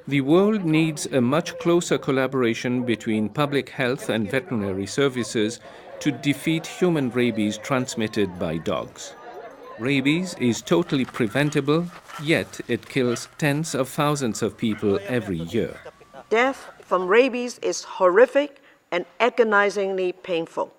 The world needs a much closer collaboration between public health and veterinary services to defeat human rabies transmitted by dogs. Rabies is totally preventable, yet it kills tens of thousands of people every year. Death from rabies is horrific and agonizingly painful.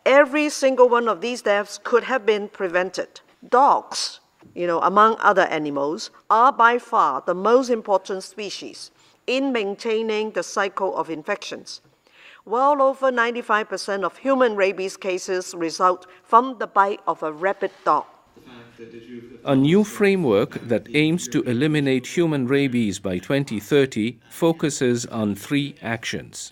Every single one of these deaths could have been prevented. Dogs, among other animals, are by far the most important species in maintaining the cycle of infections. Well over 95% of human rabies cases result from the bite of a rabid dog. A new framework that aims to eliminate human rabies by 2030 focuses on three actions.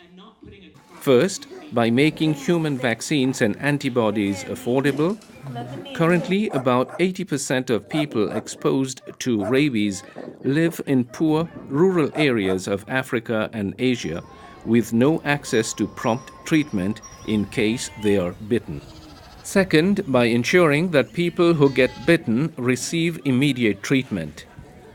First, by making human vaccines and antibodies affordable. Currently, about 80% of people exposed to rabies live in poor rural areas of Africa and Asia with no access to prompt treatment in case they are bitten. Second, by ensuring that people who get bitten receive immediate treatment.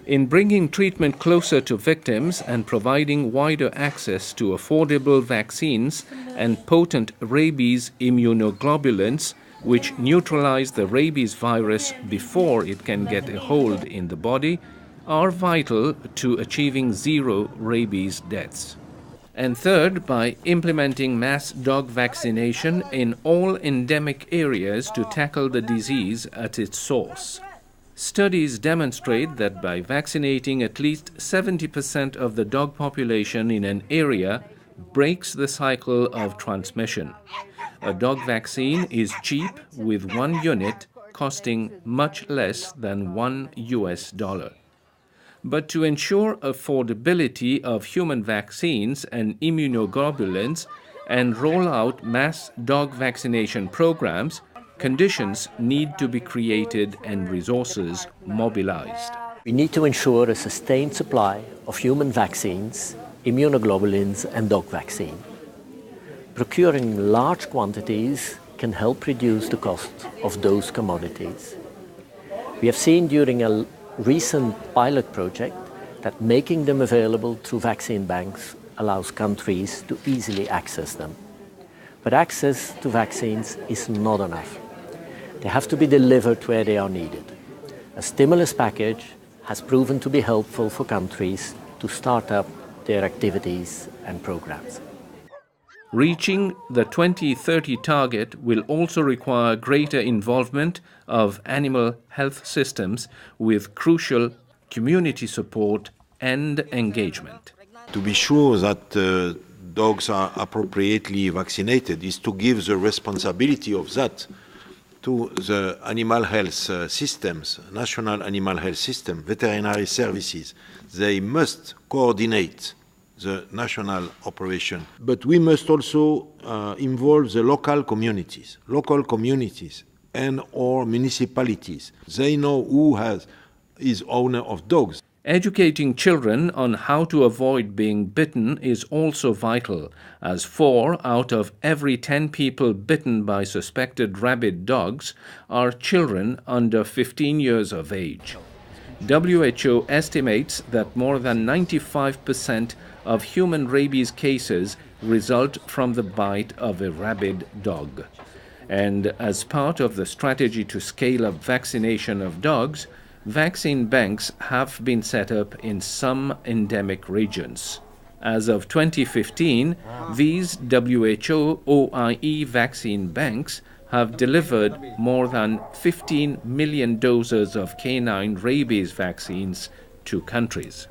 In bringing treatment closer to victims and providing wider access to affordable vaccines and potent rabies immunoglobulins, which neutralize the rabies virus before it can get a hold in the body, are vital to achieving zero rabies deaths. And third, by implementing mass dog vaccination in all endemic areas to tackle the disease at its source. Studies demonstrate that by vaccinating at least 70% of the dog population in an area breaks the cycle of transmission. A dog vaccine is cheap, with one unit costing much less than $1. But to ensure affordability of human vaccines and immunoglobulins and roll out mass dog vaccination programs, conditions need to be created and resources mobilized. We need to ensure a sustained supply of human vaccines, immunoglobulins and dog vaccine. Procuring large quantities can help reduce the cost of those commodities. We have seen during a recent pilot project that making them available through vaccine banks allows countries to easily access them. But access to vaccines is not enough. They have to be delivered where they are needed. A stimulus package has proven to be helpful for countries to start up their activities and programs. Reaching the 2030 target will also require greater involvement of animal health systems with crucial community support and engagement. To be sure that dogs are appropriately vaccinated is to give the responsibility of that to the animal health systems, national animal health system, veterinary services. They must coordinate the national operation. But we must also involve the local communities and or municipalities. They know who is owner of dogs. Educating children on how to avoid being bitten is also vital, as 4 out of every 10 people bitten by suspected rabid dogs are children under 15 years of age. WHO estimates that more than 95% of human rabies cases result from the bite of a rabid dog. And as part of the strategy to scale up vaccination of dogs, vaccine banks have been set up in some endemic regions. As of 2015, these WHO OIE vaccine banks have delivered more than 15 million doses of canine rabies vaccines to countries.